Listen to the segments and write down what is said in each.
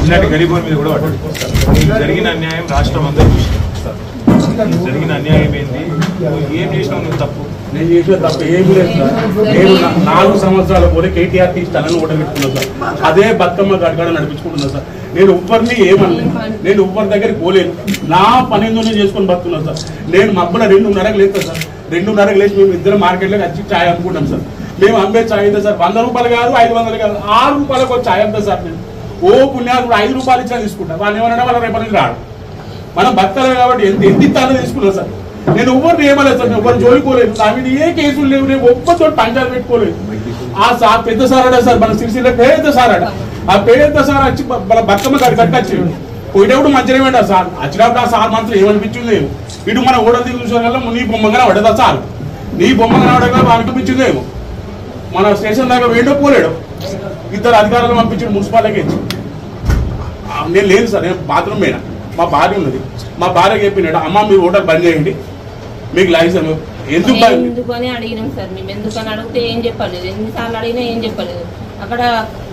ఇలాంటి గరీబుల మీద కూడా పడ్డాడు. జరిగిన అన్యాయం రాష్ట్రం అంతా జరిగిన అన్యాయం ఏంది? ఏం చేసినావు నువ్వు తప్పు? నేను చేసిన తప్పు ఏమి లేదు సార్. నేను 4 సంవత్సరాల పోతే కేటీఆర్ స్థలాన్ని ఓటబెట్టుకున్నాను సార్. అదే బతుకమ్మ గడగడ నడిపించుకుంటున్నా సార్. నేను ఎవ్వరిని ఏమన్నా నేను ఎవ్వరి దగ్గరికి పోలేను. నా పని ఏందో నేను చేసుకొని బతుకున్నాను సార్. నేను మబ్బున 2:30కి లేస్తాను సార్. 2:30కి లేచి మేము ఇద్దరు మార్కెట్లోకి వచ్చి ఛాయ్ అమ్ముకుంటాం సార్. మేము అమ్మే ఛాయ్ అయితే సార్ 100 రూపాయలు కాదు, 500 కాదు, 6 రూపాయలకు ఛాయ్ అమ్ముతా సార్. నేను పుణ్యాలు 5 రూపాయలు ఇచ్చినా తీసుకుంటాను. వాళ్ళు ఏమన్నా వాళ్ళ రేపటి నుంచి రాడు. మనం బతకలేదు కాబట్టి ఎంత ఇస్తానో తీసుకున్నాం సార్. నేను ఎవరిని ఏమలేదు సార్. ఎవరు జోలికోలేదు. నా మీద ఏ కేసులు లేవు. నేను ఒక్కతో పంచాయతీ పెట్టుకోలేదు. ఆ సార్ పెద్ద సార్ అడా సార్, మన సిరిసిల్ల పెద్ద సార్ అడా. ఆ పెద్ద సార్ వచ్చి మన బతుకమ్మ కట్టచ్చి పోయేటప్పుడు మంచిగా వేడా సార్. వచ్చినప్పుడు ఆ సార్ మనసులో ఏమనిపించింది? ఇటు మన ఓడలు దిగు చూసే వల్ల నీ బొమ్మగా పడదా సార్. నీ బొమ్మగా రావడం అనిపించిందేమో. మన స్టేషన్ దాకా వేయడో పోలేడు. 2 అధికారులు పంపించాడు మున్సిపాలిటీకి. నేను లేదు సార్. నేను బాత్రూమ్ పోయినా. మా భార్య ఉన్నది. మా భార్య చెప్పినాడు, అమ్మ మీరు ఓటర్ బంద్ చేయండి, మీకు లైసెన్స్ ఎందుకని అడిగినాం సార్. మేము ఎందుకని అడిగితే ఏం చెప్పలేదు. ఎన్నిసార్లు అడిగినా ఏం చెప్పలేదు. అక్కడ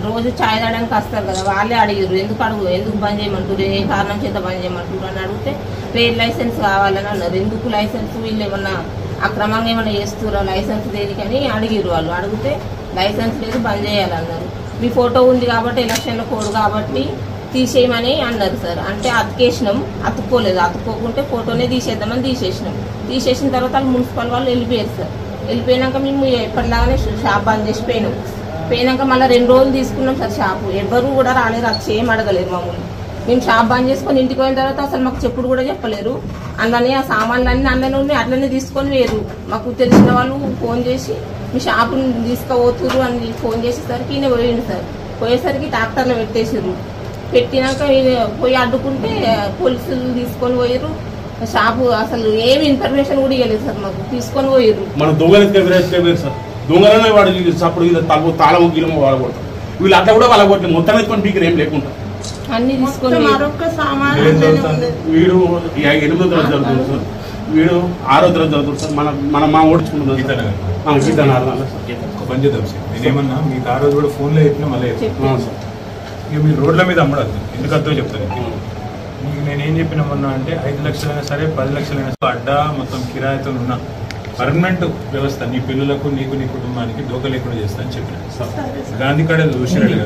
రోజు ఛాయ్ తాగడానికి వస్తారు కదా, వాళ్ళే అడిగారు ఎందుకు బంద్ చేయమంటారు, ఏ కారణం చేత బంద్ చేయమంటారు అని అడిగితే ట్రేడ్ లైసెన్స్ కావాలని అన్నారు. ఎందుకు లైసెన్స్? వీళ్ళు ఏమన్నా అక్రమంగా ఏమన్నా చేస్తురా? లైసెన్స్ దేనికని అడిగారు. వాళ్ళు అడిగితే లైసెన్స్ లేదు, బంద్ చేయాలన్నారు. మీ ఫోటో ఉంది కాబట్టి ఎలక్షన్లో కోడ్ కాబట్టి తీసేయమని అన్నారు సార్. అంటే అతికేసినాం, అతుక్కోలేదు. అతుక్కోకుంటే ఫోటోనే తీసేద్దామని తీసేసిన తర్వాత వాళ్ళు మున్సిపల్ వాళ్ళు వెళ్ళిపోయారు సార్. వెళ్ళిపోయినాక మేము ఎప్పటిలాగానే షాప్ బంద్ చేసి పోయినాక మళ్ళీ 2 రోజులు తీసుకున్నాం సార్ షాపు. ఎవరు కూడా రాలేరు, అది ఏం అడగలేరు మమ్మల్ని. మేము షాప్ బంద్ చేసుకొని ఇంటికి పోయిన తర్వాత అసలు మాకు చెప్పుడు కూడా చెప్పలేరు. అందులోనే ఆ సామాన్లన్నీ అందులోనే ఉన్నాయి, అట్లనే తీసుకొని వేరు. మాకు తెలిసిన వాళ్ళు ఫోన్ చేసి మీ షాపుని తీసుకుపోతురు అని ఫోన్ చేసేసరికి ఈయన పోయిండు సార్. పోయేసరికి ట్రాక్టర్లో పెట్టినాక పోయి అడ్డుకుంటే పోలీసులు తీసుకొని పోయారు. షాపు అసలు ఏమి ఇన్ఫర్మేషన్ కూడా ఇవ్వలేదు సార్. మాకు తీసుకొని పోయారు. మన దొంగలు సార్. దొంగలనే వాడు అప్పుడు తాళము గీలము వాడకూడదు. వీళ్ళు అట్లా కూడా వాళ్ళ కొట్టి మొత్తం ఎత్తుకొని పీకి ఏం లేకుండా అన్ని తీసుకొని వీడు 8వ తరగతి జరుగుతుంది సార్. వీడు 6వ తరగతి జరుగుతుంది సార్. మన మా ఓడించుకుంటున్నాం ఒక పని చేద్దాం సార్. నేనేమన్నా మీకు ఆ రోజు కూడా ఫోన్లో చెప్పినా మళ్ళీ సార్. ఇక మీరు రోడ్ల మీద అమ్మడద్దు. ఎందుకంతో చెప్తాను. మీకు నేనేం చెప్పినామన్నా అంటే 5 లక్షలైనా సరే 10 లక్షలైనా సరే అడ్డా మొత్తం కిరాయితో ఉన్న పర్మనెంట్ వ్యవస్థ నీ పిల్లలకు నీకు నీ కుటుంబానికి దోక లేకుండా చేస్తా అని చెప్పిన గాంధీ కాడ చూసినట్టు కదా.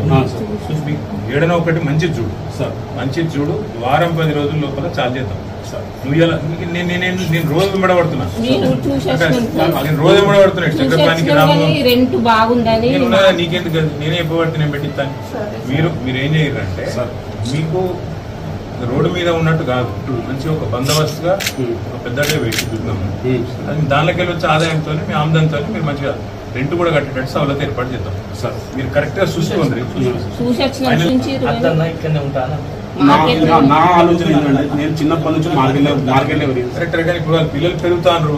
ఏడనో ఒకటి మంచిది చూడు సార్. మంచిది చూడు. వారం 10 రోజుల లోపల చాలు చేద్దాం సార్. నువ్వు ఇలా నేను రోజు వెంబడబడుతున్నా. నేను రోజు వెంబడబడుతున్నా. చక్రపాణికి నీకెందుకు? నేనే చెప్పబడితే నేను పెట్టిస్తాను. మీరు ఏం చేయరంటే మీకు రోడ్డు మీద ఉన్నట్టు కాదు, మంచి ఒక బందోబస్తుగా ఒక పెద్దగా పెట్టి చూద్దాము. దానిలోకి వెళ్ళి వచ్చే ఆదాయంతో మీ ఆమ్దంతో మీరు మంచిగా రెంట్ కూడా కట్టేటట్టు సవలత ఏర్పాటు చేద్దాం సార్. మీరు కరెక్ట్ గా చూసుకోండి. నా ఆలోచన ఏంటంటే నేను చిన్నప్పటి నుంచి మార్కెట్ ఇప్పుడు పిల్లలు పెరుగుతారు.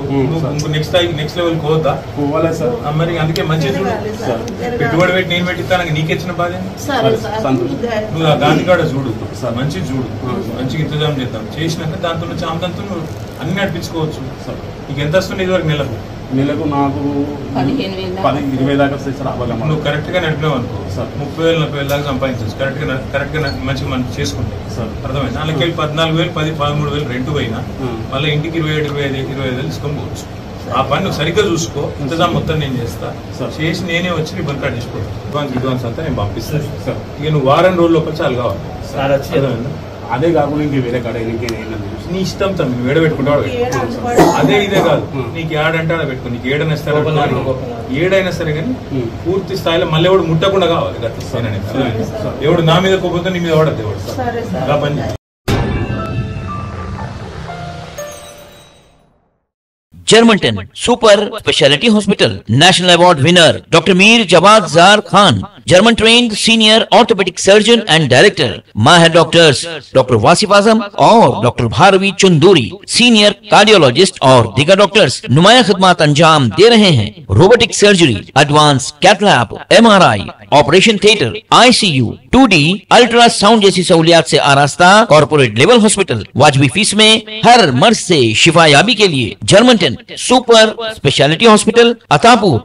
నెక్స్ట్ లెవెల్ పోవాలా సార్? మరి అందుకే మంచి చూడు సార్. పెట్టుబడి పెట్టి నేను పెట్టిస్తాను, నీకెచ్చిన బాధ నువ్వు దాని కాడ చూడు సార్. మంచి చూడు, మంచిగా ఇంతజాం చేద్దాం. చేసినాక దాంతో నుంచి ఆమెదంతో నువ్వు అన్ని నడిపించుకోవచ్చు సార్. నీకు ఎంత వస్తుంది ఇదివరకు నెలకు? నాకు 15-20 దాకా నువ్వు కరెక్ట్ గా నడిపినావు అనుకో సార్. 30,000-40,000 దాకా సంపాదించవచ్చు. కరెక్ట్ గా మంచిగా మనం చేసుకుంటాం సార్. అర్థమైంది. దానికి 14,000, 10-13,000 రెంట్ పోయినా మళ్ళీ ఇంటికి 27,000-25,000 తీసుకొని పోవచ్చు. ఆ పని నువ్వు సరిగ్గా చూసుకో. ఇంతదా మొత్తం నేను చేస్తా చేసి నేనే వచ్చి నీ బంక్ కార్డు తీసుకోవాలి. అడ్వాన్స్ అంతా నేను పంపిస్తాను సార్. ఇక నువ్వు వారం రోజుల లోపల చాలు కావాలి సార్. అదే కాకుండా ఇంకే వేరే కాడ నీ ఇష్టం తను నువ్వు ఏడ పెట్టుకుంటావు. అదే ఇదే కాదు, నీకు ఏడంటే ఆడ పెట్టుకో. నీకు ఏడైనా సరే ఏడైనా సరే కానీ పూర్తి స్థాయిలో మళ్ళీ ఎవడు ముట్టకుండా కావాలి. ఎవడు నా మీద కోపోతే నీ మీద వాడద్దు ఎవడు అలా పని. Germantown Super Speciality Hospital National Award winner Dr. Mir Jawad Zar Khan, German trained senior orthopedic surgeon and director. Mahir doctors Dr. Wasif Azam और Dr. Bharvi Chunduri, senior cardiologist और दीगर डॉक्टर्स नुमाया खिदमत अंजाम दे रहे हैं. Robotic surgery, advance cath lab, MRI, operation theatre, ICU, 2D ultrasound जैसी सहूलियात से आरास्ता कॉर्पोरेट लेवल हॉस्पिटल. वाजबी फीस में हर मर्ज से शिफायाबी के लिए Germanten super speciality hospital Attapur.